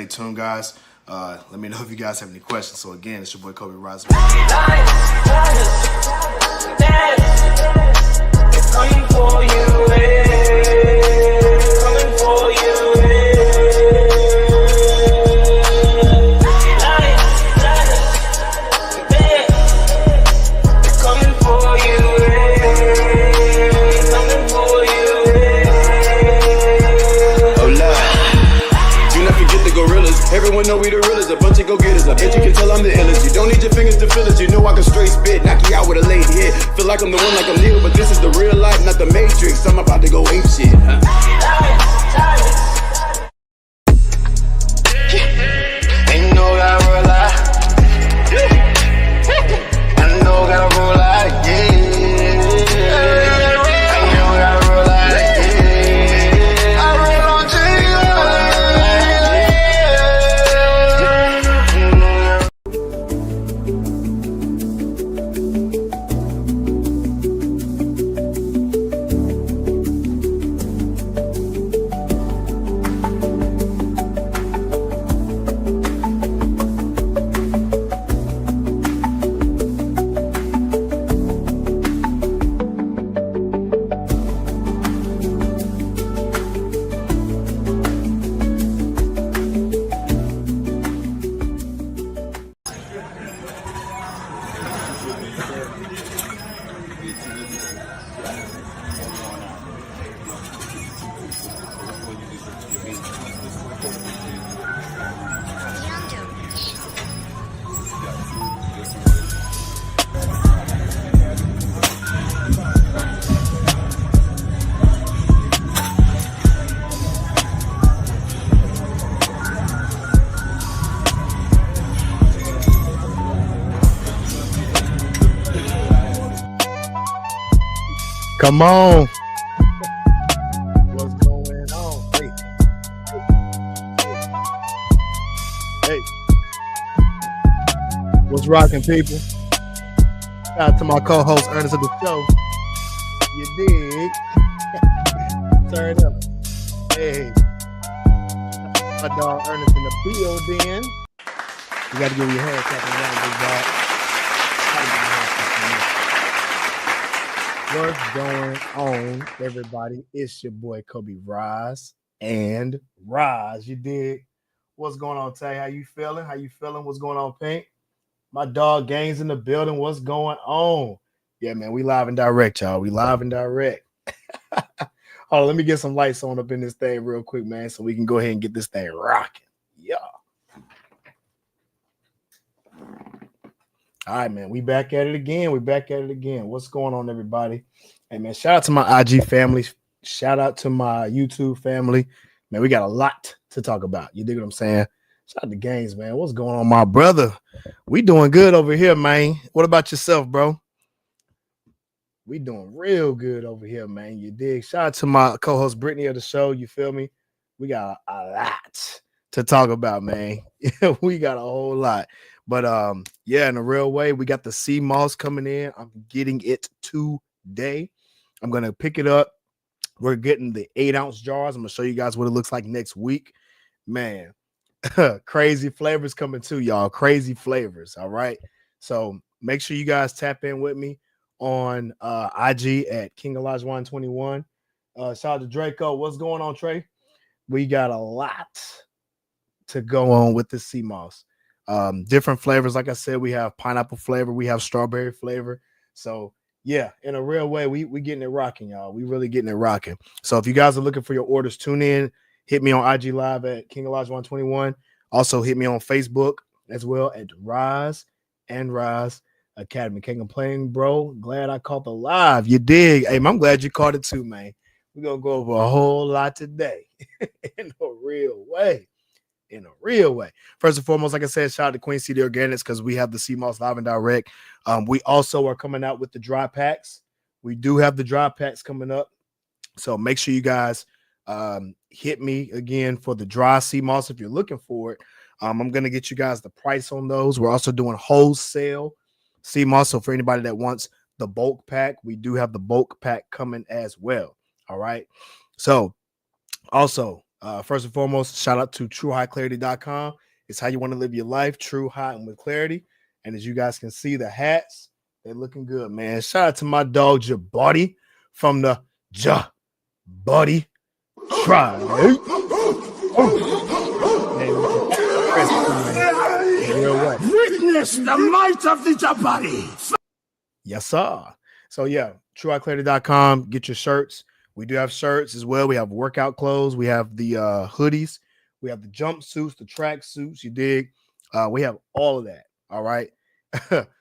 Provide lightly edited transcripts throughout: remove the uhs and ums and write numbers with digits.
stay tuned, guys. Let me know if you guys have any questions. So again, it's your boy Cobe Rise. Coming for you, coming for you. Everyone know we the realest, a bunch of go-getters. I bet you can tell I'm the illest. You don't need your fingers to feel it. You know I can straight spit, knock you out with a late hit. Feel like I'm the one, like I'm Neo, but this is the real life, not the Matrix. I'm about to go ape shit, huh? Ain't no gotta roll out. I know gotta roll out, yeah. Come on. What's going on? Hey. What's rocking, people? Shout out to my co-host, Ernest of the show. You dig? Turn up. Hey. My dog Ernest in the building. You got to give your hair cut around, big dog. What's going on, everybody? It's your boy Cobe Rise and Rise. You dig? What's going on, Tay? How you feeling? How you feeling? What's going on, Pink? My dog Gaines in the building. What's going on? Yeah, man, we live and direct, y'all. We live and direct. Hold on, let me get some lights on up in this thing real quick, man, so we can go ahead and get this thing rocking. Yeah. All right, man. We back at it again. What's going on, everybody? Hey, man, shout out to my IG family. Shout out to my YouTube family. Man, we got a lot to talk about. You dig what I'm saying? Shout out to Gaines, man. What's going on, my brother? We doing good over here, man. What about yourself, bro? We doing real good over here, man. You dig? Shout out to my co-host Brittany of the show. You feel me? We got a lot to talk about, man. We got a whole lot. But yeah, in a real way, we got the sea moss coming in. I'm getting it today. I'm gonna pick it up. We're getting the 8-ounce jars. I'm gonna show you guys what it looks like next week. Man, crazy flavors coming too, y'all. Crazy flavors. All right. So make sure you guys tap in with me on IG at King Alajuwan 21. Shout out to Draco. What's going on, Trey? We got a lot to go on with the sea moss. Different flavors. Like I said, we have pineapple flavor, we have strawberry flavor. So yeah, in a real way, we getting it rocking, y'all. We really getting it rocking. So if you guys are looking for your orders, tune in, hit me on IG Live at King Elijah121. Also hit me on Facebook as well at Rise and Rise Academy. Can't complain, bro. Glad I caught the live. You dig? Hey, I'm glad you caught it too, man. We're gonna go over a whole lot today in a real way. First and foremost, like I said, shout out to Queen City Organics because we have the sea moss live and direct. We also are coming out with the dry packs. We do have the dry packs coming up. So make sure you guys hit me again for the dry sea moss if you're looking for it. I'm going to get you guys the price on those. We're also doing wholesale sea moss. So for anybody that wants the bulk pack, we do have the bulk pack coming as well. All right. So also, First and foremost, shout out to truehighclarity.com. It's how you want to live your life, true, high, and with clarity. And as you guys can see, the hats, they're looking good, man. Shout out to my dog, Jabody, from the Jabody Tribe. Witness the might of the Jabari. Yes, sir. So, yeah, truehighclarity.com. Get your shirts. We do have shirts as well. We have workout clothes. We have the hoodies. We have the jumpsuits, the track suits. You dig? We have all of that. All right.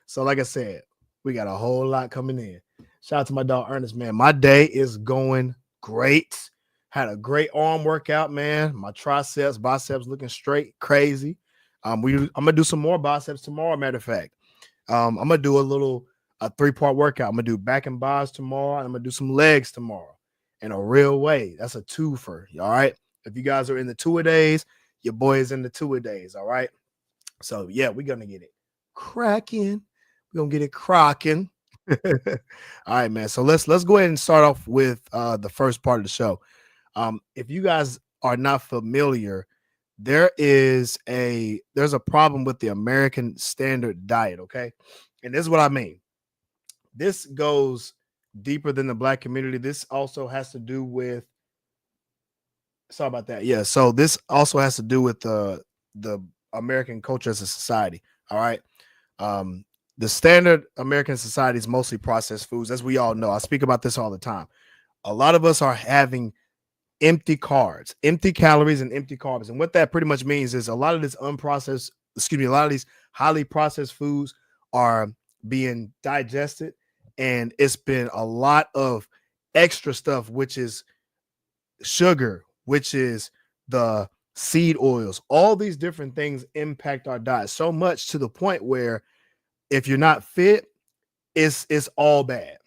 So, like I said, we got a whole lot coming in. Shout out to my dog Ernest, man. My day is going great. Had a great arm workout, man. My triceps, biceps looking straight, crazy. I'm gonna do some more biceps tomorrow. Matter of fact, I'm gonna do a 3-part workout. I'm gonna do back and bis tomorrow. And I'm gonna do some legs tomorrow in a real way. That's a twofer. All right. If you guys are in the 2-a-days, your boy is in the 2-a-days. All right. So yeah, we're gonna get it cracking. We're gonna get it cracking. All right, man. So let's go ahead and start off with the first part of the show. If you guys are not familiar, there's a problem with the American standard diet. Okay, and this is what I mean. This goes deeper than the Black community. This also has to do with. Sorry about that. Yeah. So this also has to do with the American culture as a society. All right. The standard American society is mostly processed foods, as we all know. I speak about this all the time. A lot of us are having empty carbs, empty calories, and empty carbs. And what that pretty much means is a lot of this a lot of these highly processed foods are being digested, and it's been a lot of extra stuff, which is sugar, which is the seed oils. All these different things impact our diet so much to the point where if you're not fit, it's all bad.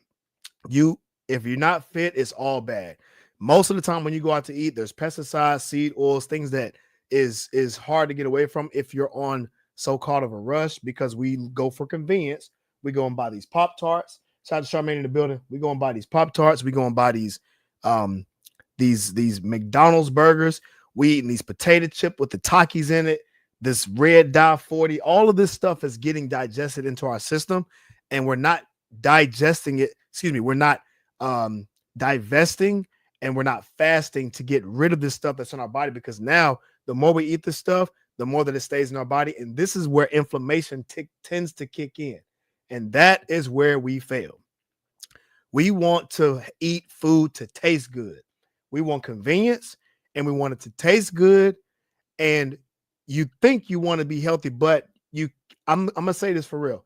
If you're not fit, it's all bad. Most of the time when you go out to eat, there's pesticides, seed oils, things that is hard to get away from if you're on so-called of a rush, because we go for convenience. We go and buy these Pop-Tarts. Shout out to Charmaine in the building. We go and buy these Pop-Tarts. We go and buy these McDonald's burgers. We eating these potato chip with the Takis in it. This red dye 40, all of this stuff is getting digested into our system, and we're not digesting it. We're not divesting, and we're not fasting to get rid of this stuff that's in our body, because now the more we eat this stuff, the more that it stays in our body. And this is where inflammation tends to kick in. And that is where we fail. We want to eat food to taste good. We want convenience, and we want it to taste good. And you think you want to be healthy, but I'm gonna say this for real.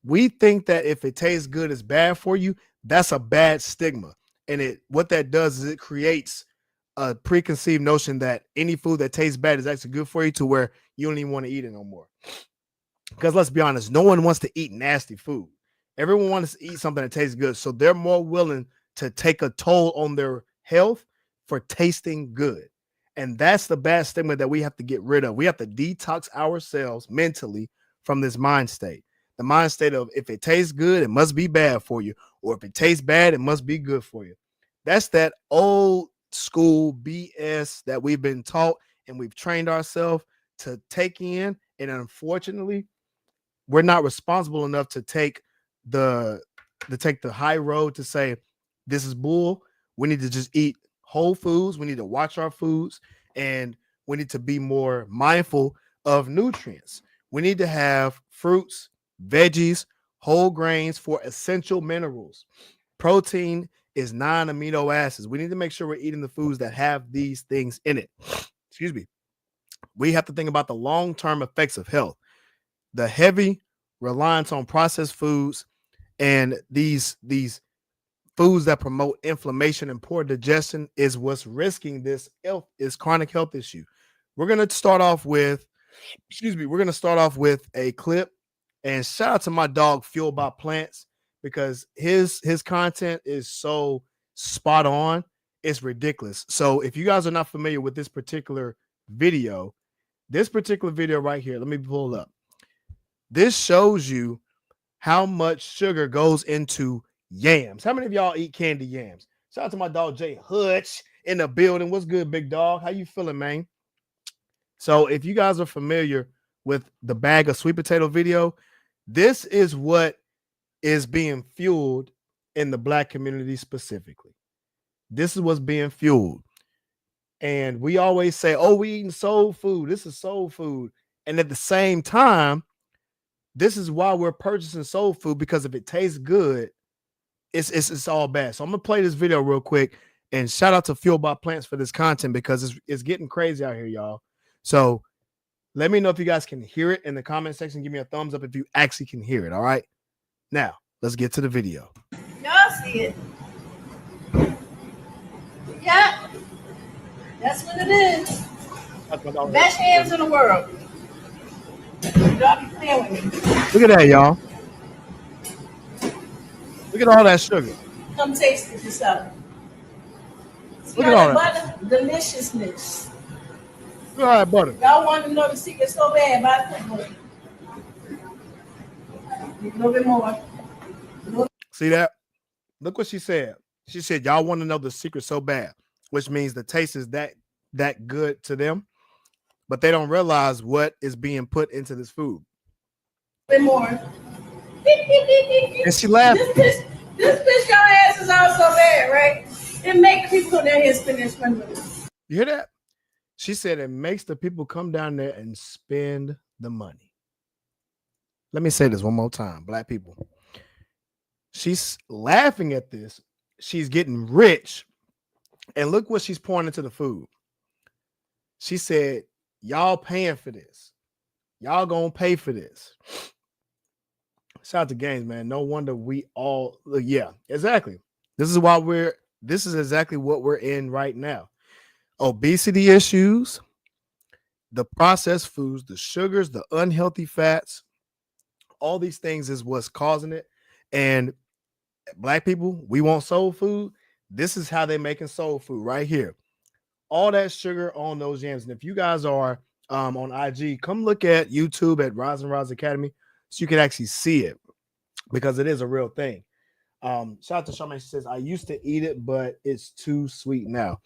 We think that if it tastes good, it's bad for you. That's a bad stigma. And what that does is it creates a preconceived notion that any food that tastes bad is actually good for you, to where you don't even want to eat it no more. Because let's be honest, no one wants to eat nasty food. Everyone wants to eat something that tastes good. So they're more willing to take a toll on their health for tasting good. And that's the bad stigma that we have to get rid of. We have to detox ourselves mentally from this mind state. The mind state of if it tastes good, it must be bad for you. Or if it tastes bad, it must be good for you. That's that old school BS that we've been taught and we've trained ourselves to take in. And unfortunately, we're not responsible enough to take the high road to say, this is bull. We need to just eat whole foods. We need to watch our foods, and we need to be more mindful of nutrients. We need to have fruits, veggies, whole grains for essential minerals. Protein is 9 amino acids. We need to make sure we're eating the foods that have these things in it. Excuse me. We have to think about the long-term effects of health. The heavy reliance on processed foods and these foods that promote inflammation and poor digestion is what's risking this chronic health issue. We're going to start off with a clip, and shout out to my dog Fueled by Plants, because his content is so spot on. It's ridiculous. So if you guys are not familiar with this particular video right here, let me pull it up. This shows you how much sugar goes into yams. How many of y'all eat candy yams? Shout out to my dog Jay Hutch in the building. What's good, big dog? How you feeling, man? So if you guys are familiar with the bag of sweet potato video, this is what is being fueled in the Black community specifically. This is what's being fueled. And we always say, oh, we eating soul food. This is soul food. And at the same time, this is why we're purchasing soul food, because if it tastes good, it's all bad. So I'm gonna play this video real quick, and shout out to Fueled by Plants for this content, because it's getting crazy out here, y'all. So let me know if you guys can hear it in the comment section. Give me a thumbs up if you actually can hear it. All right. Now let's get to the video. Y'all see it? Yeah, that's what it is. Best hands in the world. Y'all be playing with me. Look at that, y'all. Look at all that sugar. Come taste it yourself. See Look at all that butter? Deliciousness. Look at all that butter. Y'all want to know the secret so bad, but a little bit more. See that? Look what she said. She said, y'all want to know the secret so bad, which means the taste is that good to them, but they don't realize what is being put into this food. A bit more. And she laughed. This bitch y'all asses out so bad, right? It makes people go down here and spend their money. You hear that? She said it makes the people come down there and spend the money. Let me say this one more time, Black people. She's laughing at this. She's getting rich. And look what she's pouring into the food. She said, y'all paying for this. Y'all gonna pay for this. Shout out to Gaines, man. No wonder we all, yeah, exactly. This is exactly what we're in right now. Obesity issues, the processed foods, the sugars, the unhealthy fats, all these things is what's causing it. And Black people, we want soul food. This is how they're making soul food right here. All that sugar on those yams. And if you guys are on IG, come look at YouTube at Rise and Rise Academy so you can actually see it, because it is a real thing. Shout out to Charmaine. She says, I used to eat it, but it's too sweet now.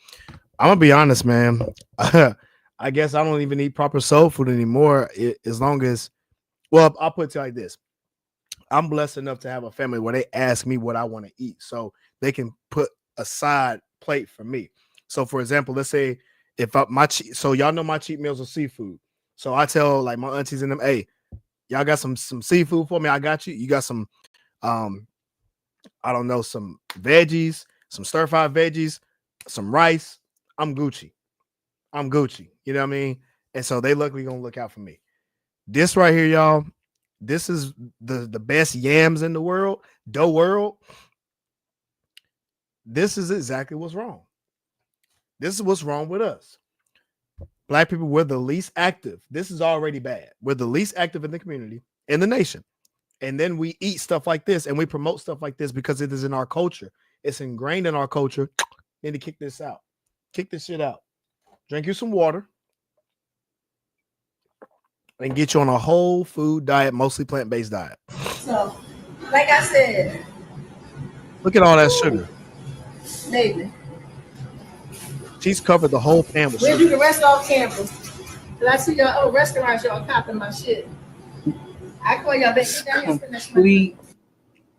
I'm gonna be honest, man. I guess I don't even eat proper soul food anymore. As long as, well, I'll put it like this. I'm blessed enough to have a family where they ask me what I want to eat, so they can put a side plate for me. So, for example, let's say if so y'all know my cheat meals are seafood. So I tell like my aunties and them, hey, y'all got some seafood for me? I got you. You got some, I don't know, some veggies, some stir-fried veggies, some rice. I'm Gucci. You know what I mean? And so they luckily gonna look out for me. This right here, y'all. This is the best yams in the world, This is exactly what's wrong. This is what's wrong with us. Black people, we're the least active. This is already bad. We're the least active in the community, in the nation. And then we eat stuff like this and we promote stuff like this because it is in our culture. It's ingrained in our culture. Need to kick this out. Kick this shit out. Drink you some water. And get you on a whole food diet, mostly plant-based diet. So, like I said, look at all that sugar. Baby, she's covered the whole pan with we'll sugar. do the rest off camera. Cause I see y'all restaurants, y'all copying my shit. I call y'all back. Complete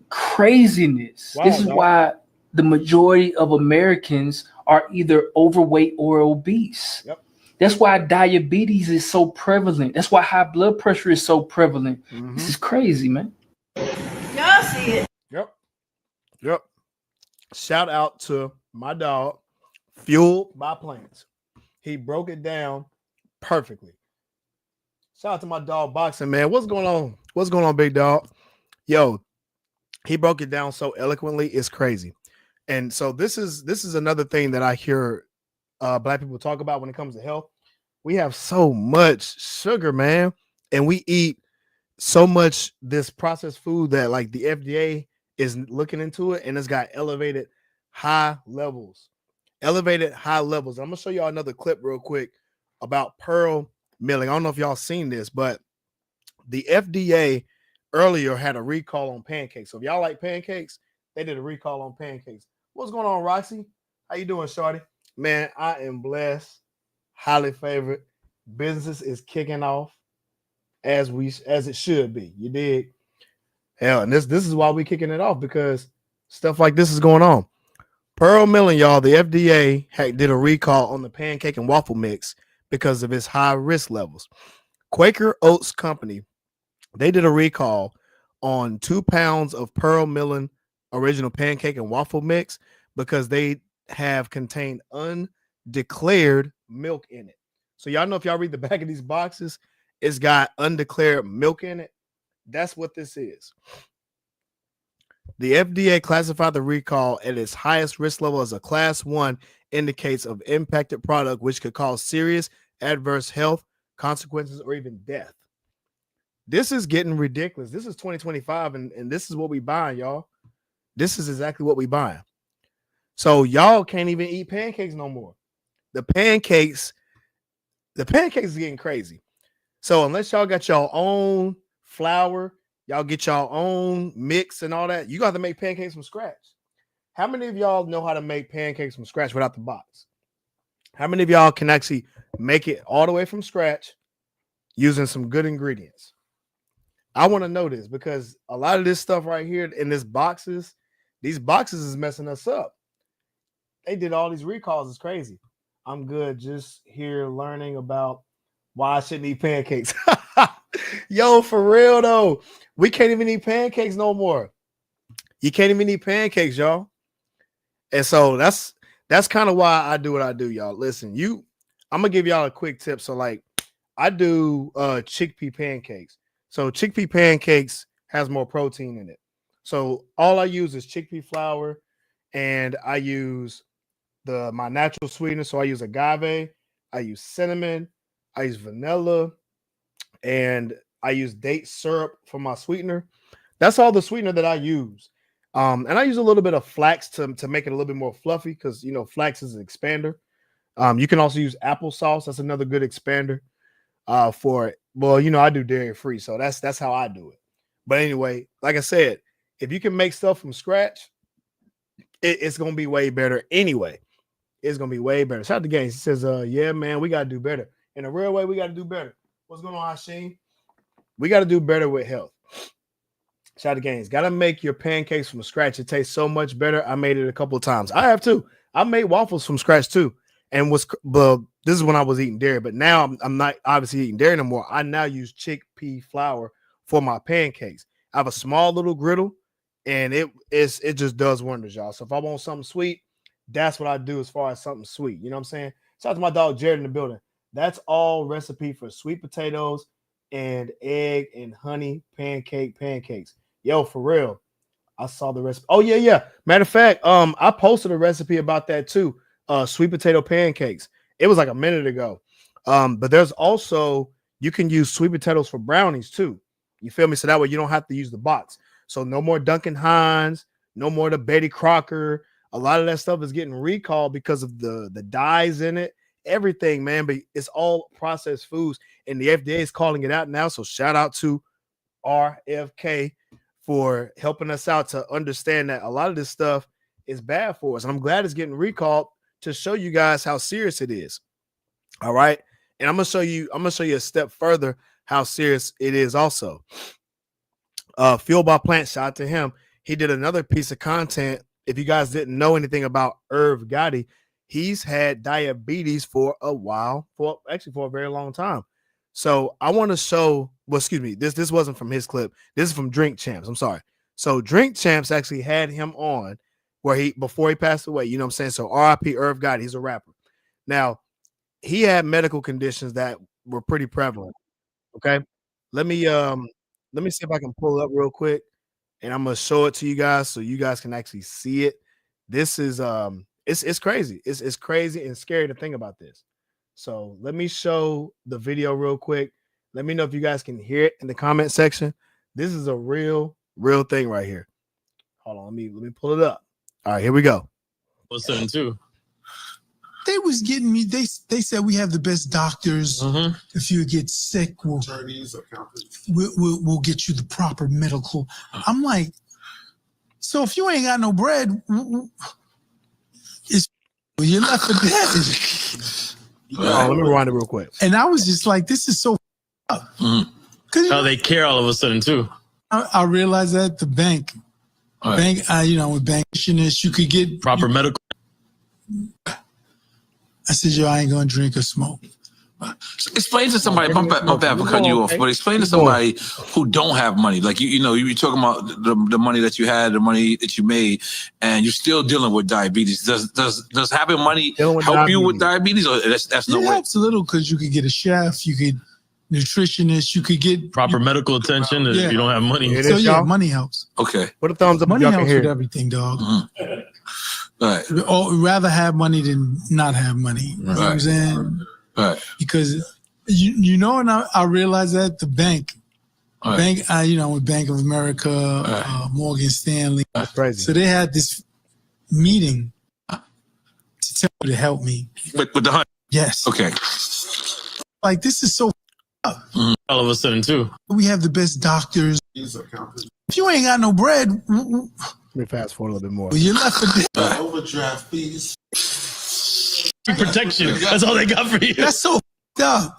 craziness. Wow, this is why the majority of Americans are either overweight or obese. Yep. That's why diabetes is so prevalent. That's why high blood pressure is so prevalent. Mm-hmm. This is crazy, man. Y'all see it. Yep. Shout out to my dog, Fueled by Plants. He broke it down perfectly. Shout out to my dog, Boxing, man. What's going on? What's going on, big dog? Yo, he broke it down so eloquently. It's crazy. And so this is another thing that I hear Black people talk about when it comes to health. We have so much sugar, man, and we eat so much this processed food that like the FDA is looking into it, and it's got elevated high levels. I'm gonna show y'all another clip real quick about pearl milling. I don't know if y'all seen this, but the FDA earlier had a recall on pancakes. So if y'all like pancakes, they did a recall on pancakes. What's going on, Roxy? How you doing, shorty? Man, I am blessed, highly favored. Business is kicking off as it should be. You dig? Hell, and this is why we kicking it off, because stuff like this is going on. Pearl Milling, y'all, the FDA did a recall on the pancake and waffle mix because of its high risk levels. Quaker Oats Company, they did a recall on 2 pounds of Pearl Milling original pancake and waffle mix because they have contained undeclared milk in it. So y'all know, if y'all read the back of these boxes, it's got undeclared milk in it. That's what this is. The FDA classified the recall at its highest risk level as a class 1, indicates of impacted product, which could cause serious adverse health consequences or even death. This is getting ridiculous. This is 2025, and this is what we buying, y'all. This is exactly what we buying. So y'all can't even eat pancakes no more. The pancakes is getting crazy. So unless y'all got your own flour, y'all get your own mix and all that, you got to make pancakes from scratch. How many of y'all know how to make pancakes from scratch without the box? How many of y'all can actually make it all the way from scratch using some good ingredients? I want to know this, because a lot of this stuff right here in these boxes is messing us up. They did all these recalls. It's crazy. I'm good just here learning about why I shouldn't eat pancakes. Yo, for real though, we can't even eat pancakes no more. You can't even eat pancakes, y'all. And so that's kind of why I do what I do, y'all. Listen, I'm gonna give y'all a quick tip. So like, I do chickpea pancakes. So chickpea pancakes has more protein in it. So all I use is chickpea flour, and I use my natural sweetener. So I use agave, I use cinnamon, I use vanilla, and I use date syrup for my sweetener. That's all the sweetener that I use. And I use a little bit of flax to make it a little bit more fluffy, because flax is an expander. You can also use applesauce. That's another good expander for it. Well, I do dairy free, so that's how I do it. But anyway, like I said, if you can make stuff from scratch, it's gonna be way better anyway. It's gonna be way better. Shout out to Gaines. He says, yeah, man, we gotta do better. In a real way, we gotta do better. What's going on, Hashim? We gotta do better with health. Shout out to Gaines. Gotta make your pancakes from scratch. It tastes so much better. I made it a couple of times. I have too. I made waffles from scratch too. And this is when I was eating dairy, but now I'm not obviously eating dairy no more. I now use chickpea flour for my pancakes. I have a small little griddle, and it just does wonders, y'all. So if I want something sweet, that's what I do as far as something sweet. You know what I'm saying? Shout out to my dog Jared in the building. That's all recipe for sweet potatoes and egg and honey pancakes. Yo, for real. I saw the recipe. Oh, yeah. Matter of fact, I posted a recipe about that too. Sweet potato pancakes. It was like a minute ago. But there's also, you can use sweet potatoes for brownies too. You feel me? So that way you don't have to use the box. So no more Duncan Hines, no more the Betty Crocker. A lot of that stuff is getting recalled because of the dyes in it, everything, man. But it's all processed foods, and the FDA is calling it out now. So shout out to RFK for helping us out to understand that a lot of this stuff is bad for us. And I'm glad it's getting recalled to show you guys how serious it is. All right. And I'm gonna show you a step further how serious it is also. Fueled by Plants, shout out to him. He did another piece of content. If you guys didn't know anything about Irv Gotti, he's had diabetes for a while, for a very long time. So I want to show, this wasn't from his clip. This is from Drink Champs. I'm sorry. So Drink Champs actually had him on before he passed away. You know what I'm saying? So RIP Irv Gotti, he's a rapper. Now, he had medical conditions that were pretty prevalent. Okay. Let me see if I can pull it up real quick, and I'm gonna show it to you guys so you guys can actually see it. This is it's crazy. It's crazy and scary to think about this. So let me show the video real quick. Let me know if you guys can hear it in the comment section. This is a real thing right here. Hold on, let me pull it up. All right, here we go. What's that too? They was getting me. They said we have the best doctors. If you get sick, we'll get you the proper medical. I'm like, so if you ain't got no bread, it's Well, you left for dead. Let me rewind it real quick. And I was just like, this is so up. How they care all of a sudden too. I realized that the bank, with bankishness, you could get Proper medical. I said, yo, I ain't gonna drink or smoke. Explain to somebody, my bad for cutting you off, but explain to somebody who don't have money. Like, you know, you're talking about the money that you had, the money that you made, and you're still dealing with diabetes. Does having money help you with diabetes, or that's no way? It helps a little because you could get a chef, you could nutritionist, you could get proper medical attention if you don't have money. So yeah, money helps. Okay. Put a thumbs up. Money helps with everything, dog. Right. Or rather have money than not have money. You know what I'm saying? Right. Because you know, and I realized that the bank, with Bank of America, Morgan Stanley. That's crazy. So they had this meeting to tell me to help me. With the hunt? Yes. Okay. Like, this is so up. All of a sudden too. We have the best doctors. If you ain't got no bread, let me fast forward a little bit more. Well, you're left for dead. Overdraft fees. Protection. That's all they got for you. That's so up.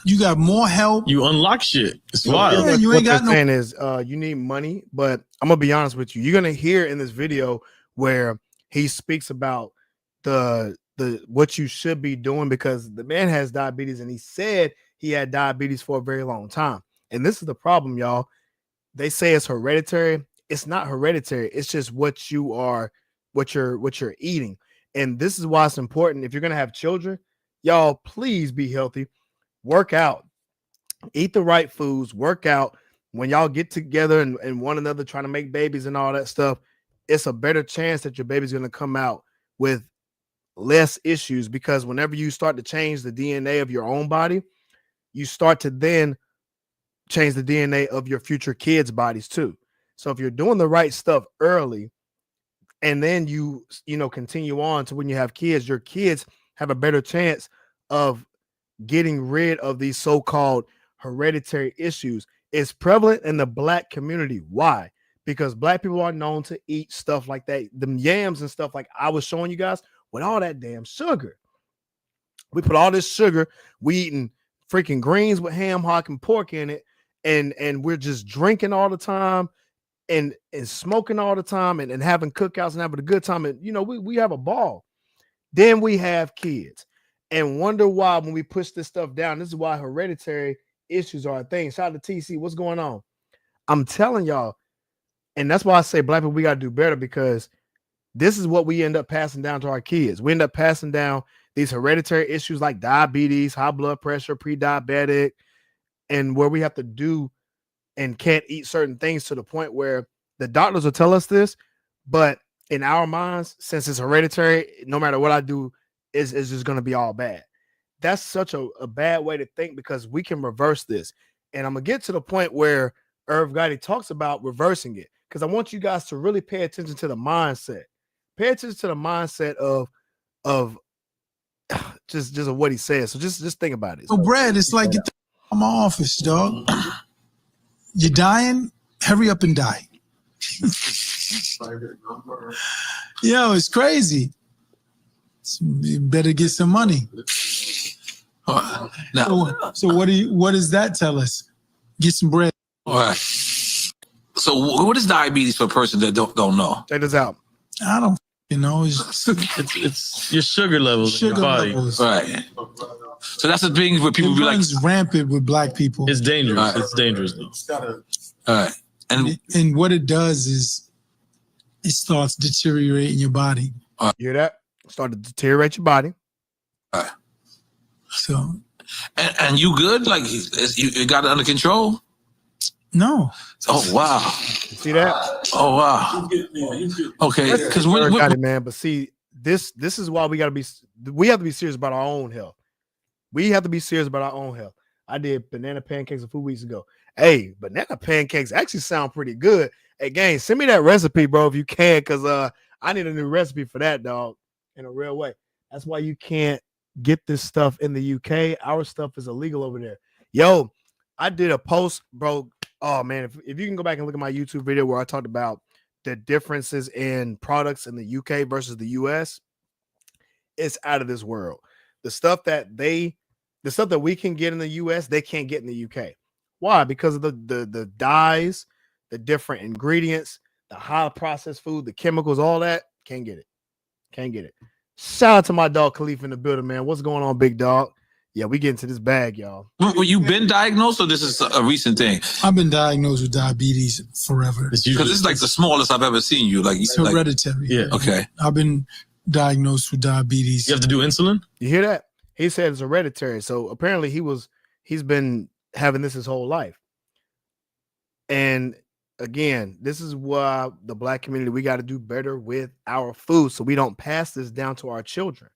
You got more help. You unlock shit. It's wild. Yeah, you ain't got no. Saying is, you need money, but I'm gonna be honest with you. You're gonna hear in this video where he speaks about the what you should be doing, because the man has diabetes, and he said he had diabetes for a very long time. And this is the problem, y'all. They say it's hereditary. It's not hereditary. It's just what you are, what you're eating. And this is why it's important. If you're gonna have children, y'all, please be healthy. Work out. Eat the right foods. Work out. When y'all get together and one another trying to make babies and all that stuff, it's a better chance that your baby's gonna come out with less issues, because whenever you start to change the DNA of your own body, you start to then change the DNA of your future kids' bodies too. So if you're doing the right stuff early, and then you continue on to when you have kids, your kids have a better chance of getting rid of these so-called hereditary issues. It's prevalent in the Black community. Why? Because Black people are known to eat stuff like that, them yams and stuff like I was showing you guys, with all that damn sugar. We put all this sugar, we eating freaking greens with ham, hock, and pork in it, and we're just drinking all the time and smoking all the time and having cookouts and having a good time. And we have a ball. Then we have kids and wonder why when we push this stuff down. This is why hereditary issues are a thing. Shout out to TC. What's going on? I'm telling y'all, and that's why I say Black people, we got to do better, because this is what we end up passing down to our kids. We end up passing down these hereditary issues like diabetes, high blood pressure, pre-diabetic, and where we have to do and can't eat certain things to the point where the doctors will tell us this, but in our minds, since it's hereditary, no matter what I do, is just going to be all bad. That's such a bad way to think, because we can reverse this. And I'm going to get to the point where Irv Gotti talks about reversing it, because I want you guys to really pay attention to the mindset. Pay attention to the mindset of just of what he says. So just think about it. So, Brad, it's like get out of my office, dog. You're dying. Hurry up and die. Yo, it's crazy. You better get some money. So what does that tell us? Get some bread. All right. So what is diabetes for a person that don't know? Check this out. I don't know. It's your sugar levels in your body. Right. So that's the thing where people be like, it's rampant with Black people. It's dangerous. Right. It's dangerous though. All right. And what it does is it starts deteriorating your body. You hear that? Start to deteriorate your body. All right. So. And you good? Like you got it under control? No. Oh wow. You see that? Oh wow. Okay. Because we got it, man. But see, this is why we have to be serious about our own health. We have to be serious about our own health. I did banana pancakes a few weeks ago. Hey, banana pancakes actually sound pretty good. Hey, gang, send me that recipe, bro, if you can, because I need a new recipe for that, dog, in a real way. That's why you can't get this stuff in the UK. Our stuff is illegal over there. Yo, I did a post, bro. Oh, man, if you can go back and look at my YouTube video where I talked about the differences in products in the UK versus the US, is out of this world. The stuff that we can get in the US, they can't get in the UK. Why? Because of the dyes, the different ingredients, the high processed food, the chemicals, all that. Can't get it. Can't get it. Shout out to my dog Khalif in the building, man. What's going on, big dog? Yeah, we get into this bag, y'all. Well, you been diagnosed, or this is a recent thing? I've been diagnosed with diabetes forever. Because this is like the smallest I've ever seen you. Like It's hereditary. Yeah. Okay. I've been diagnosed with diabetes. You have to do insulin? You hear that? He said it's hereditary. So apparently he's been having this his whole life. And again, this is why the Black community, we got to do better with our food so we don't pass this down to our children.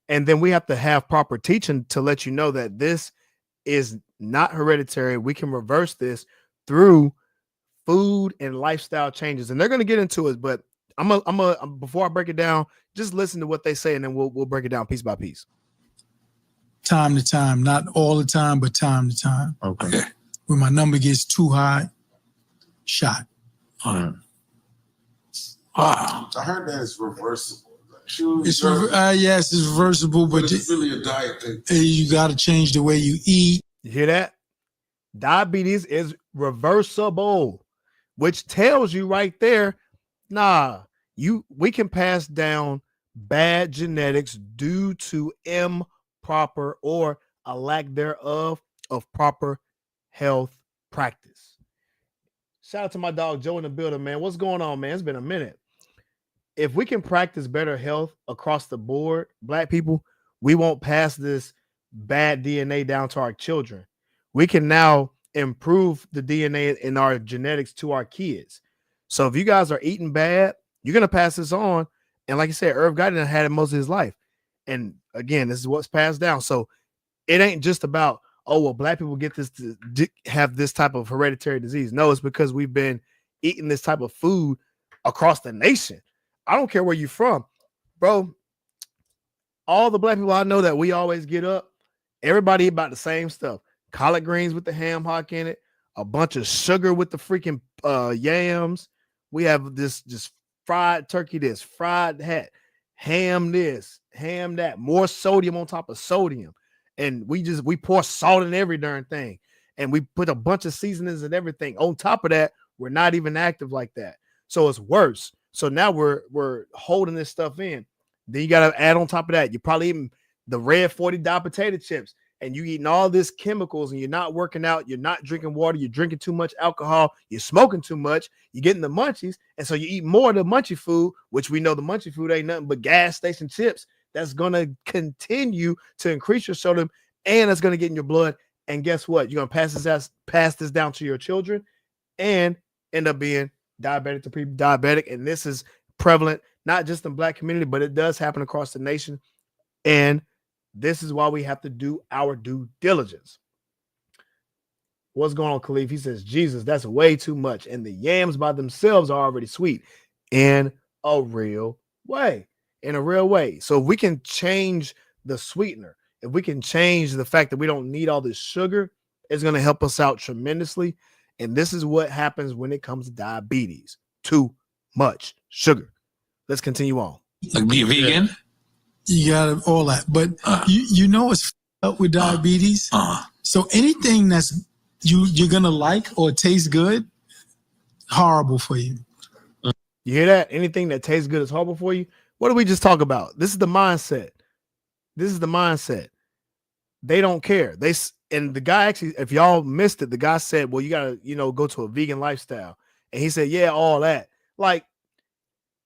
And then we have to have proper teaching to let you know that this is not hereditary. We can reverse this through food and lifestyle changes. And they're going to get into it, but before I break it down, just listen to what they say, and then we'll break it down piece by piece. Time to time, not all the time, but time to time. Okay. When my number gets too high, shot. Wow. I heard that it's reversible. Yes, it's reversible, but it's really a diet thing. You got to change the way you eat. You hear that? Diabetes is reversible, which tells you right there, we can pass down bad genetics due to improper or a lack thereof of proper health practice. Shout out to my dog Joe in the building, man. What's going on, man? It's been a minute. If we can practice better health across the board, Black people, we won't pass this bad DNA down to our children. We can now improve the DNA in our genetics to our kids. So if you guys are eating bad, you're going to pass this on. And like I said, Irv Gotti had it most of his life. And again, this is what's passed down. So it ain't just about, Black people get this to have this type of hereditary disease. No, it's because we've been eating this type of food across the nation. I don't care where you're from, bro. All the Black people I know that we always get up, everybody eat about the same stuff. Collard greens with the ham hock in it, a bunch of sugar with the freaking yams. We have this just fried turkey, this fried ham this, ham that, more sodium on top of sodium. And we pour salt in every darn thing. And we put a bunch of seasonings and everything. On top of that, we're not even active like that. So it's worse. So now we're holding this stuff in. Then you got to add on top of that, you're probably eating the red 40-dye potato chips, and you eating all this chemicals, and you're not working out, you're not drinking water, you're drinking too much alcohol, you're smoking too much, you're getting the munchies, and so you eat more of the munchy food, which we know the munchy food ain't nothing but gas station chips. That's going to continue to increase your sodium, and it's going to get in your blood. And guess what? You're going to pass this down to your children and end up being diabetic to pre-diabetic. And this is prevalent, not just in Black community, but it does happen across the nation. And this is why we have to do our due diligence. What's going on, Khalif? He says, Jesus, that's way too much. And the yams by themselves are already sweet in a real way. In a real way. So if we can change the sweetener, if we can change the fact that we don't need all this sugar, it's going to help us out tremendously. And this is what happens when it comes to diabetes. Too much sugar. Let's continue on. Like be a vegan? You got all that. But you know it's up with diabetes. So anything that's you're going to like or taste good, horrible for you. You hear that? Anything that tastes good is horrible for you. What did we just talk about? This is the mindset. This is the mindset. They don't care. And the guy actually, if y'all missed it, the guy said, well, you got to, go to a vegan lifestyle. And he said, yeah, all that. Like,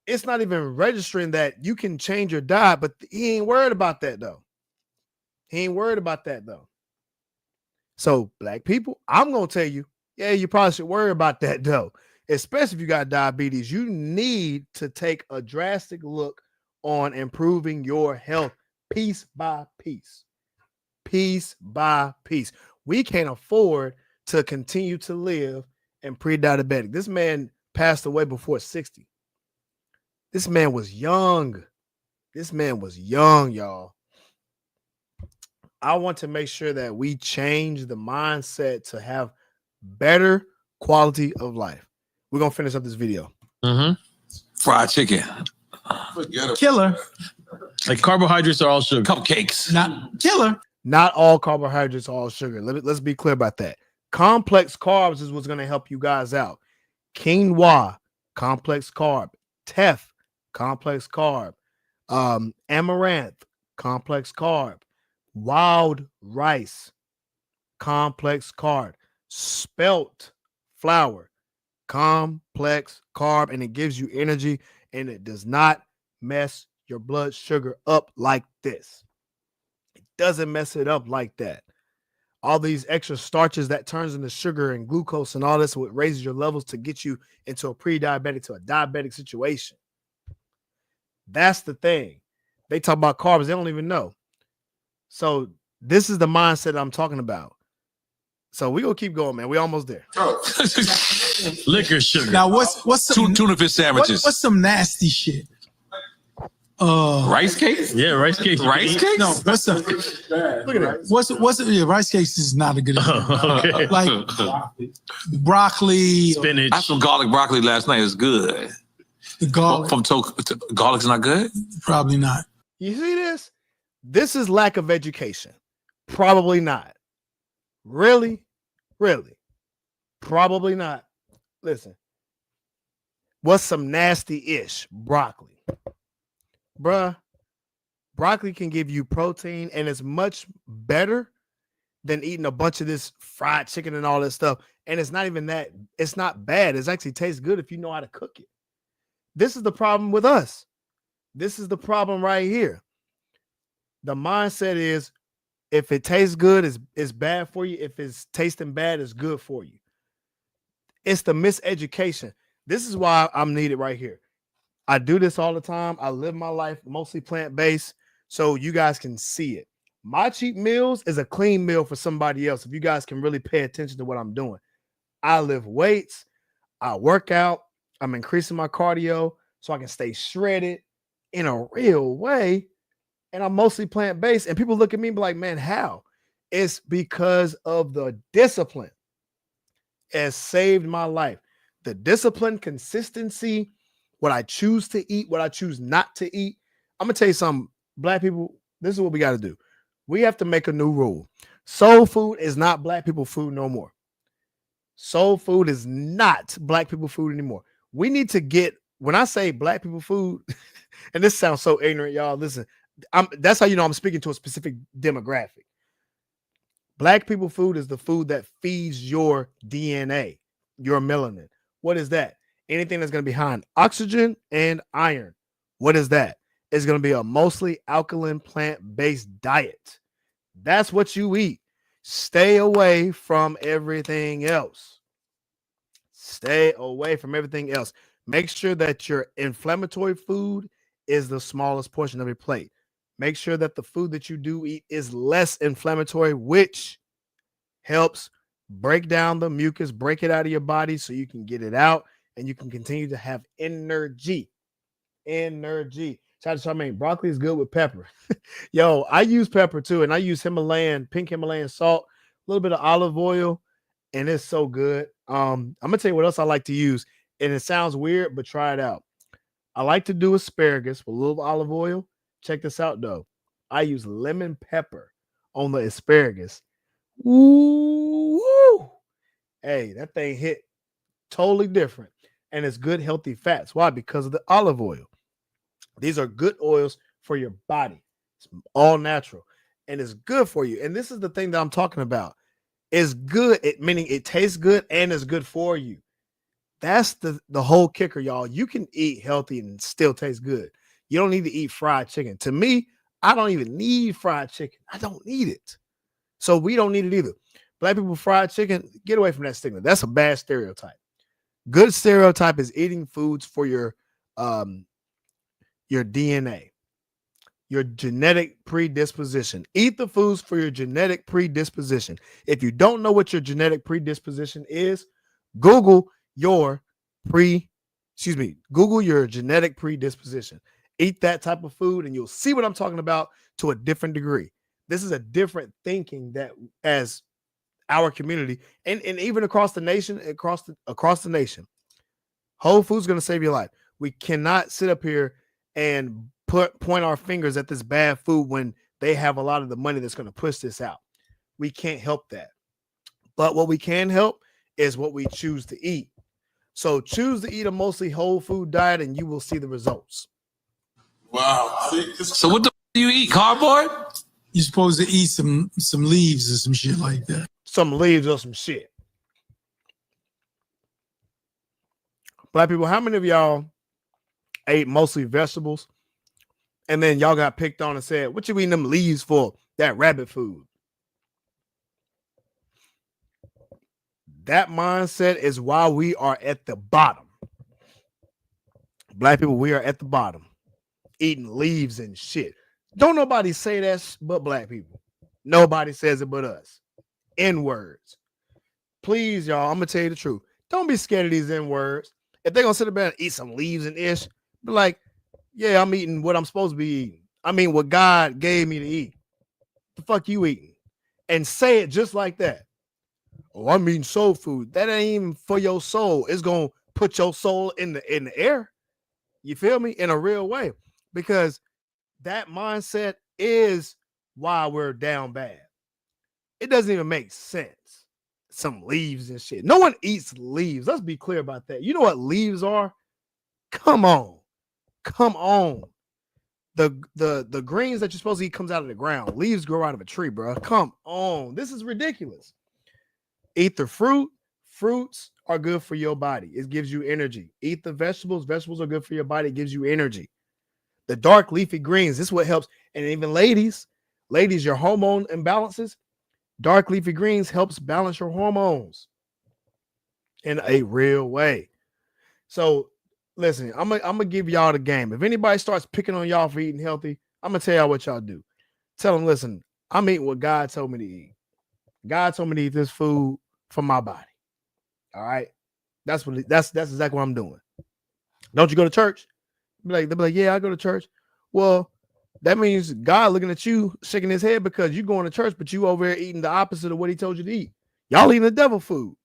it's not even registering that you can change your diet, but he ain't worried about that, though. So, Black people, I'm going to tell you, yeah, you probably should worry about that, though. Especially if you got diabetes. You need to take a drastic look on improving your health piece by piece. Piece by piece. We can't afford to continue to live in pre-diabetic. This man passed away before 60. This man was young. Y'all. I want to make sure that we change the mindset to have better quality of life. We're going to finish up this video. Fried chicken. Killer. Like carbohydrates are all sugar. Cupcakes. Not killer. Not all carbohydrates, all sugar. Let's be clear about that. Complex carbs is what's going to help you guys out. Quinoa, complex carb. Teff, complex carb. Amaranth, complex carb. Wild rice, complex carb. Spelt flour, complex carb, and it gives you energy, and it does not mess your blood sugar up like this. It doesn't mess it up like that. All these extra starches that turns into sugar and glucose and all this, what raises your levels to get you into a pre-diabetic to a diabetic situation. That's the thing. They talk about carbs, they don't even know. So this is the mindset I'm talking about. So we gonna keep going, man. We almost there. Liquor sugar. Now what's some Tuna fish sandwiches. what's some nasty shit? Rice cakes? Yeah, rice cakes. Rice cakes? No, what's some? Look at that. What's yeah, rice cakes is not a good Okay. like broccoli, Spinach. I had some garlic broccoli last night. It was good. the garlic. Garlic's not good? Probably not. You see this? This is lack of education. Probably not. Really? Really? Probably not. Listen. What's some nasty-ish? Broccoli. Bruh, broccoli can give you protein, and it's much better than eating a bunch of this fried chicken and all this stuff. And it's not even that. It's not bad. It actually tastes good if you know how to cook it. This is the problem with us. This is the problem right here. The mindset is if it tastes good, it's bad for you. If it's tasting bad, it's good for you. It's the miseducation. This is why I'm needed right here. I do this all the time. I live my life mostly plant-based, so you guys can see it. My cheat meals is a clean meal for somebody else. If you guys can really pay attention to what I'm doing. I lift weights. I work out. I'm increasing my cardio so I can stay shredded in a real way. And I'm mostly plant-based. And people look at me and be like, man, how? It's because of the discipline. It has saved my life. The discipline, consistency, what I choose to eat, what I choose not to eat. I'm going to tell you something, Black people, this is what we got to do. We have to make a new rule. Soul food is not Black people food no more. Soul food is not Black people food anymore. We need to get, when I say Black people food, and this sounds so ignorant, y'all, listen, that's how you know I'm speaking to a specific demographic. Black people food is the food that feeds your DNA, your melanin. What is that? Anything that's going to be high in oxygen and iron. What is that? It's going to be a mostly alkaline plant-based diet. That's what you eat. Stay away from everything else. Stay away from everything else. Make sure that your inflammatory food is the smallest portion of your plate. Make sure that the food that you do eat is less inflammatory, which helps break down the mucus, break it out of your body so you can get it out and you can continue to have energy. Energy. Shout out to Charmaine. Broccoli is good with pepper. Yo, I use pepper too, and I use pink Himalayan salt, a little bit of olive oil, and it's so good. I'm gonna tell you what else I like to use, and it sounds weird, but try it out. I like to do asparagus with a little olive oil. Check this out though. I use lemon pepper on the asparagus. Ooh, hey, that thing hit totally different, and it's good, healthy fats. Why? Because of the olive oil. These are good oils for your body. It's all natural, and it's good for you. And this is the thing that I'm talking about. It's good, meaning it tastes good and it's good for you. That's the whole kicker, y'all. You can eat healthy and still taste good. You don't need to eat fried chicken. To me, I don't even need fried chicken. I don't need it. So we don't need it either. Black people fried chicken, get away from that stigma. That's a bad stereotype. Good stereotype is eating foods for your DNA, your genetic predisposition. Eat the foods for your genetic predisposition. If you don't know what your genetic predisposition is, Google your genetic predisposition. Eat that type of food and you'll see what I'm talking about to a different degree. This is a different thinking that as our community and even across the nation, across the nation, whole food's going to save your life. We cannot sit up here and point our fingers at this bad food when they have a lot of the money that's going to push this out. We can't help that. But what we can help is what we choose to eat. So choose to eat a mostly whole food diet and you will see the results. Wow. So what the do you eat? Cardboard? You're supposed to eat some leaves or some shit like that. Some leaves or some shit. Black people, how many of y'all ate mostly vegetables and then y'all got picked on and said, what you eating them leaves for? That rabbit food. That mindset is why we are at the bottom. Black people, we are at the bottom. Eating leaves and shit. Don't nobody say that but black people. Nobody says it but us. N-words. Please, y'all, I'm going to tell you the truth. Don't be scared of these N-words. If they're going to sit there and eat some leaves and ish, be like, yeah, I'm eating what I'm supposed to be eating. I mean, what God gave me to eat. The fuck you eating? And say it just like that. Oh, I'm eating soul food. That ain't even for your soul. It's going to put your soul in the air. You feel me? In a real way. Because that mindset is why we're down bad. It doesn't even make sense. Some leaves and shit. No one eats leaves. Let's be clear about that. You know what leaves are? Come on. Come on. The greens that you're supposed to eat comes out of the ground. Leaves grow out of a tree, bro. Come on. This is ridiculous. Eat the fruit. Fruits are good for your body. It gives you energy. Eat the vegetables. Vegetables are good for your body. It gives you energy. The dark leafy greens, this is what helps. And even ladies, your hormone imbalances, dark leafy greens helps balance your hormones in a real way. So listen, I'm gonna give y'all the game. If anybody starts picking on y'all for eating healthy, I'm gonna tell y'all what y'all do. Tell them, listen, I'm eating what God told me to eat. God told me to eat this food for my body. All right. That's exactly what I'm doing. Don't you go to church? They'll be like, yeah, I go to church. Well, that means God looking at you, shaking his head because you're going to church, but you over there eating the opposite of what he told you to eat. Y'all eating the devil food.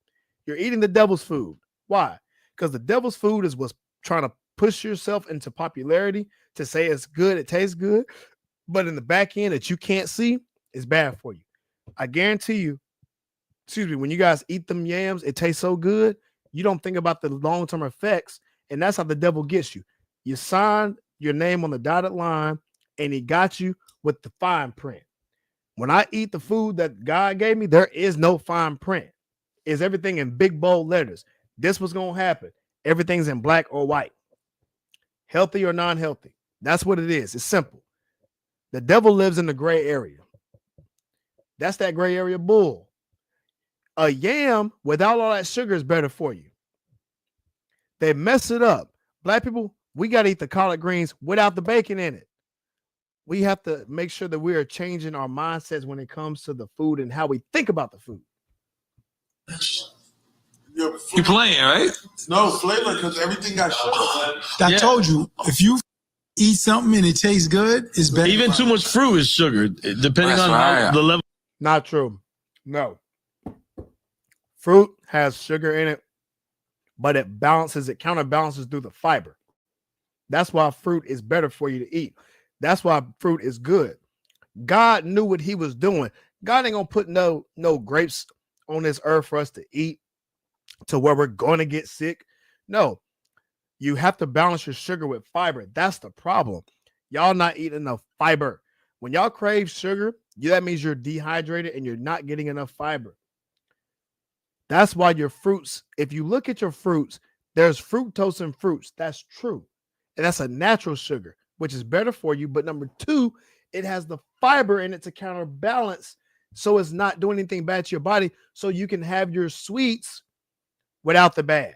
You're eating the devil's food. Why? Because the devil's food is what's trying to push yourself into popularity to say it's good, it tastes good, but in the back end that you can't see, it's bad for you. I guarantee you, when you guys eat them yams, it tastes so good, you don't think about the long-term effects, and that's how the devil gets you. You signed your name on the dotted line, and he got you with the fine print. When I eat the food that God gave me, there is no fine print. It's everything in big, bold letters. This was going to happen. Everything's in black or white. Healthy or non-healthy. That's what it is. It's simple. The devil lives in the gray area. That's that gray area bull. A yam without all that sugar is better for you. They mess it up. Black people, we got to eat the collard greens without the bacon in it. We have to make sure that we are changing our mindsets when it comes to the food and how we think about the food. You playing, right? No flavor because everything got sugar. I told you, if you eat something and it tastes good, it's better. Even too much fruit is sugar, depending That's on right. how the level. Not true. No. Fruit has sugar in it, but it counterbalances through the fiber. That's why fruit is better for you to eat. That's why fruit is good. God knew what he was doing. God ain't gonna put no grapes on this earth for us to eat to where we're going to get sick. No, you have to balance your sugar with fiber. That's the problem. Y'all not eating enough fiber. When y'all crave sugar, that means you're dehydrated and you're not getting enough fiber. That's why your fruits, if you look at your fruits, there's fructose in fruits. That's true. And that's a natural sugar, which is better for you. But number two, it has the fiber in it to counterbalance. So it's not doing anything bad to your body. So you can have your sweets without the bad.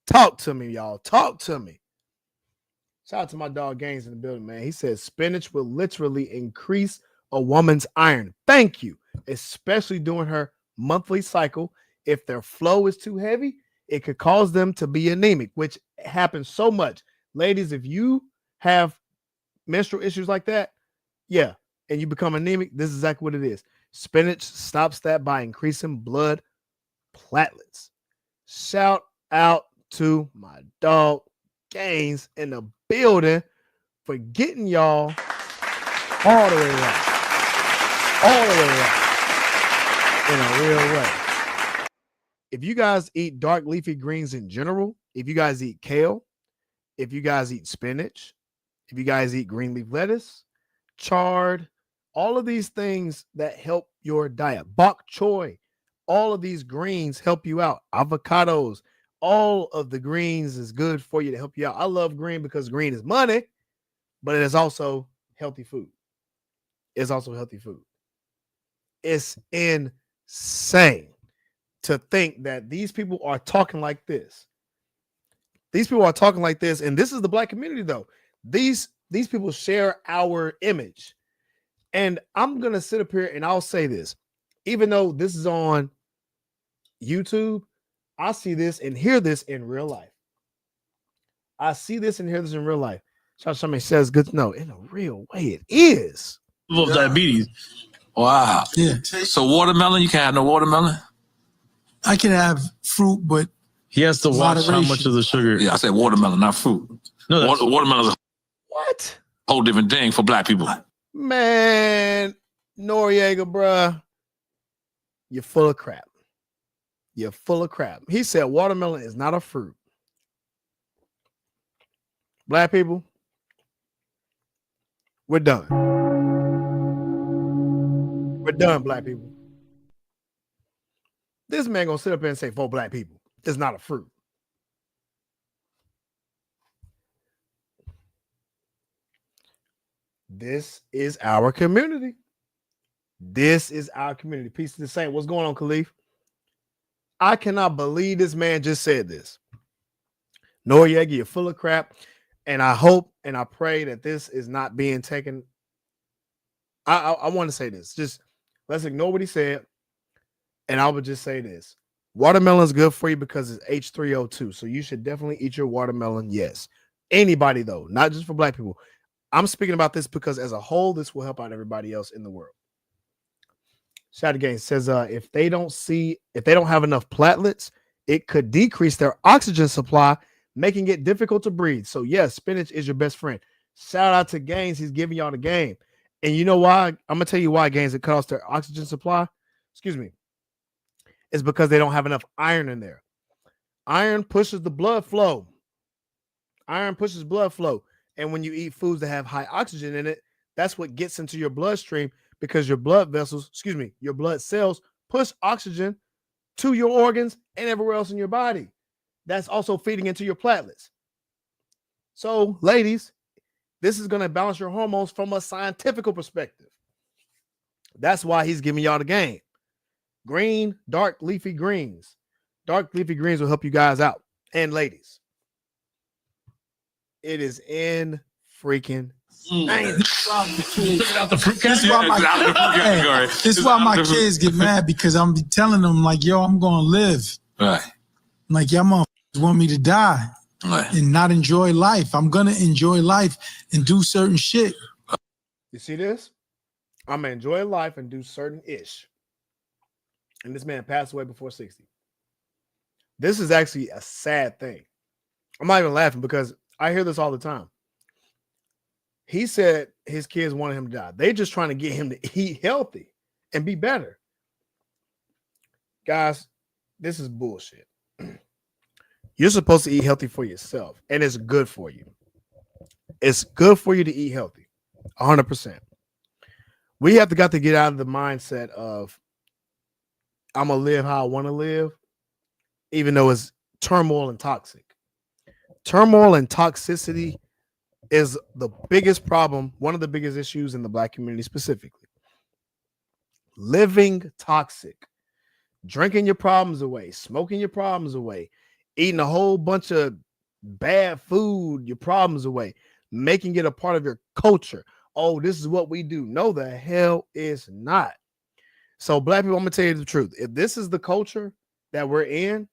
Talk to me, y'all. Talk to me. Shout out to my dog Gaines in the building, man. He says spinach will literally increase a woman's iron. Thank you. Especially during her monthly cycle. If their flow is too heavy, it could cause them to be anemic, which happens so much. Ladies, if you have menstrual issues like that, yeah, and you become anemic, this is exactly what it is. Spinach stops that by increasing blood platelets. Shout out to my dog Gaines in the building for getting y'all all the way right. All the way right. In a real way. If you guys eat dark leafy greens in general, if you guys eat kale, if you guys eat spinach, if you guys eat green leaf lettuce, chard, all of these things that help your diet, bok choy, all of these greens help you out. Avocados, all of the greens is good for you to help you out. I love green because green is money, but it is also healthy food. It's also healthy food. It's insane to think that these people are talking like this. These people are talking like this, and this is the black community, though. These people share our image. And I'm going to sit up here and I'll say this. Even though this is on YouTube, I see this and hear this in real life. I see this and hear this in real life. Somebody says, good to know. In a real way, it is. Of diabetes. Wow. Yeah. So watermelon, you can't have no watermelon? I can have fruit, but He has to watch how much of the sugar. Yeah, I said watermelon, not fruit. No, watermelon is What? a whole different thing for black people. Man, Noriega, bruh, you're full of crap. You're full of crap. He said watermelon is not a fruit. Black people, we're done. We're done, black people. This man gonna sit up here and say, for black people, it's not a fruit. This is our community. This is our community. Peace to the saint. What's going on, Khalif? I cannot believe this man just said this. Noriega, you're full of crap. And I hope and I pray that this is not being taken. I want to say this. Just let's ignore what he said. And I would just say this. Watermelon is good for you because it's H3O2. So you should definitely eat your watermelon. Yes. Anybody, though, not just for black people. I'm speaking about this because as a whole, this will help out everybody else in the world. Shout again says if they don't have enough platelets, it could decrease their oxygen supply, making it difficult to breathe. So yes, spinach is your best friend. Shout out to Gaines. He's giving y'all the game. And you know why? I'm gonna tell you why, Gaines, it cuts their oxygen supply. Excuse me. It's because they don't have enough iron in there. Iron pushes the blood flow. Iron pushes blood flow. And when you eat foods that have high oxygen in it, that's what gets into your bloodstream because your blood vessels, your blood cells push oxygen to your organs and everywhere else in your body. That's also feeding into your platelets. So, ladies, this is going to balance your hormones from a scientific perspective. That's why he's giving y'all the game. Green, dark leafy greens. Dark leafy greens will help you guys out. And ladies, it is in freaking This is why my kids get mad because I'm telling them like, yo, I'm going to live. Right. Like, y'all motherfuckers want me to die and not enjoy life. I'm going to enjoy life and do certain shit. You see this? I'm going to enjoy life and do certain ish. And this man passed away before 60. This is actually a sad thing. I'm not even laughing because I hear this all the time. He said his kids wanted him to die. They just trying to get him to eat healthy and be better. Guys, this is bullshit. You're supposed to eat healthy for yourself, and it's good for you. It's good for you to eat healthy, 100%. We have got to get out of the mindset of I'm going to live how I want to live, even though it's turmoil and toxic. Turmoil and toxicity is the biggest problem, one of the biggest issues in the black community specifically. Living toxic, drinking your problems away, smoking your problems away, eating a whole bunch of bad food, your problems away, making it a part of your culture. Oh, this is what we do. No, the hell is not. So black people, I'm going to tell you the truth. If this is the culture that we're in,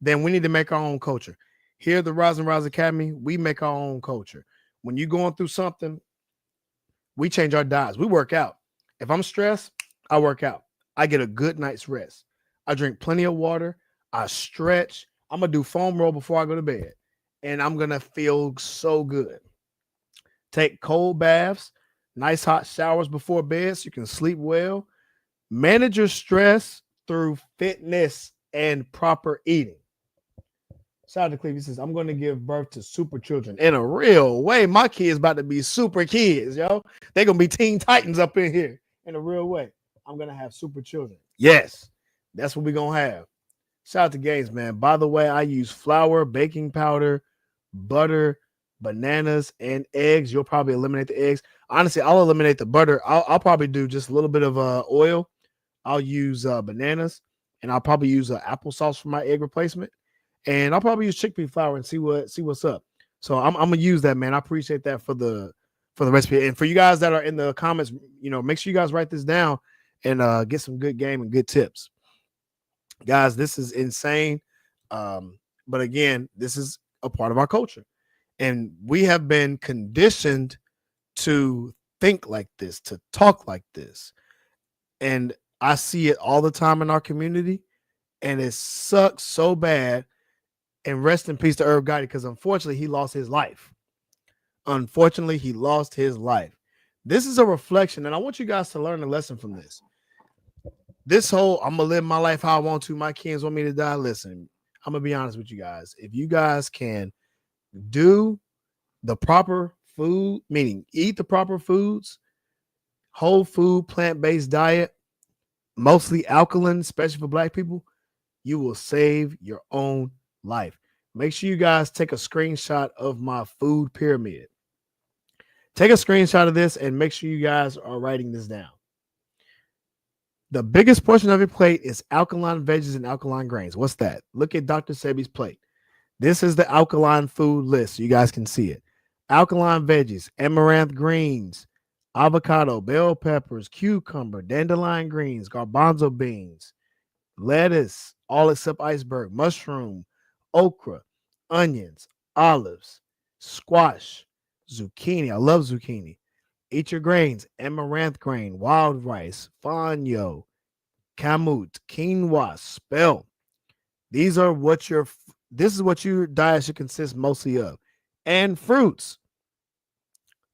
then we need to make our own culture. Here at the Rise and Rise Academy, we make our own culture. When you're going through something, we change our diets. We work out. If I'm stressed, I work out. I get a good night's rest. I drink plenty of water. I stretch. I'm going to do foam roll before I go to bed. And I'm going to feel so good. Take cold baths, nice hot showers before bed so you can sleep well. Manage your stress through fitness and proper eating. Shout out to Cleve. He says, I'm going to give birth to super children in a real way. My kids about to be super kids, yo. They're going to be Teen Titans up in here in a real way. I'm going to have super children. Yes, that's what we're going to have. Shout out to Gaines, man. By the way, I use flour, baking powder, butter, bananas, and eggs. You'll probably eliminate the eggs. Honestly, I'll eliminate the butter. I'll probably do just a little bit of oil. I'll use bananas, and I'll probably use applesauce for my egg replacement. And I'll probably use chickpea flour and see what's up. So I'm gonna use that, man. I appreciate that for the recipe. And for you guys that are in the comments, make sure you guys write this down and get some good game and good tips. Guys, this is insane. But again, this is a part of our culture. And we have been conditioned to think like this, to talk like this. And I see it all the time in our community. And it sucks so bad. And rest in peace to Irv Gotti, because unfortunately he lost his life. This is a reflection, and I want you guys to learn a lesson from this. This whole, I'm going to live my life how I want to, my kids want me to die. Listen, I'm going to be honest with you guys. If you guys can do the proper food, meaning eat the proper foods, whole food, plant-based diet, mostly alkaline, especially for Black people, you will save your own life. Make sure you guys take a screenshot of my food pyramid. Take a screenshot of this and make sure you guys are writing this down. The biggest portion of your plate is alkaline veggies and alkaline grains. What's that? Look at Dr. Sebi's plate. This is the alkaline food list, so you guys can see it. Alkaline veggies, amaranth greens, avocado, bell peppers, cucumber, dandelion greens, garbanzo beans, lettuce, all except iceberg, mushroom, okra, onions, olives, squash, zucchini. I love zucchini. Eat your grains: amaranth grain, wild rice, fonio, kamut, quinoa, spelt. This is what your diet should consist mostly of. And fruits.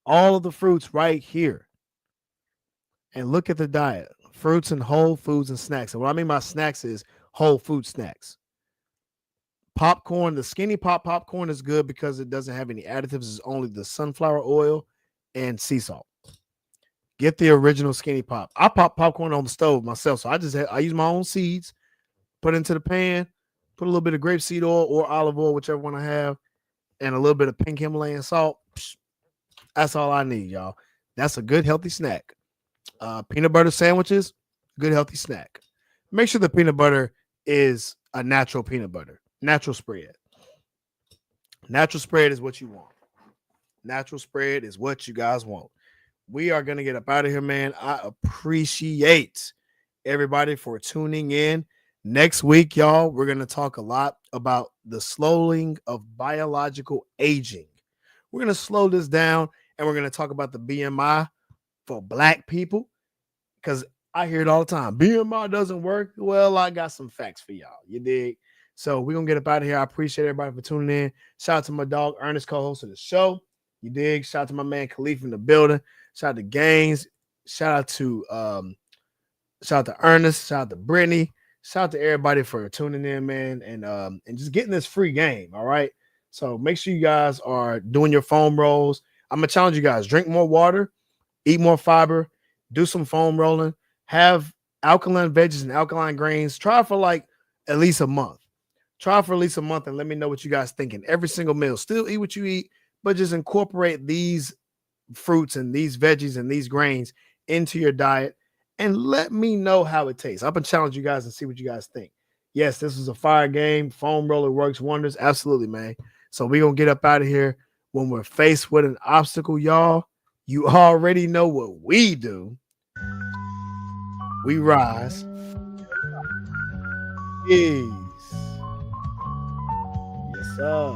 All of the fruits right here. And look at the diet. Fruits and whole foods and snacks. And what I mean by snacks is whole food snacks. Popcorn, the skinny popcorn is good because it doesn't have any additives. It's only the sunflower oil and sea salt. Get the original skinny pop. I pop popcorn on the stove myself. So I use my own seeds, put it into the pan, put a little bit of grapeseed oil or olive oil, whichever one I have, and a little bit of pink Himalayan salt. That's all I need, y'all. That's a good, healthy snack. Peanut butter sandwiches, good, healthy snack. Make sure the peanut butter is a natural peanut butter. Natural spread. Natural spread is what you want. Natural spread is what you guys want. We are going to get up out of here, man. I appreciate everybody for tuning in. Next week, y'all, we're going to talk a lot about the slowing of biological aging. We're going to slow this down, and we're going to talk about the BMI for Black people, because I hear it all the time. BMI doesn't work. Well, I got some facts for y'all. You dig? So we're going to get up out of here. I appreciate everybody for tuning in. Shout out to my dog, Ernest, co-host of the show. You dig? Shout out to my man, Khalif, in the building. Shout out to Gaines. Shout out to Ernest. Shout out to Brittany. Shout out to everybody for tuning in, man, and just getting this free game, all right? So make sure you guys are doing your foam rolls. I'm going to challenge you guys. Drink more water. Eat more fiber. Do some foam rolling. Have alkaline veggies and alkaline grains. Try for like at least a month. Try for at least a month and let me know what you guys thinking. Every single meal. Still eat what you eat, but just incorporate these fruits and these veggies and these grains into your diet and let me know how it tastes. I'm going to challenge you guys and see what you guys think. Yes, this is a fire game. Foam roller works wonders. Absolutely, man. So we're going to get up out of here. When we're faced with an obstacle, y'all, you already know what we do. We rise. Peace. Yes, sir.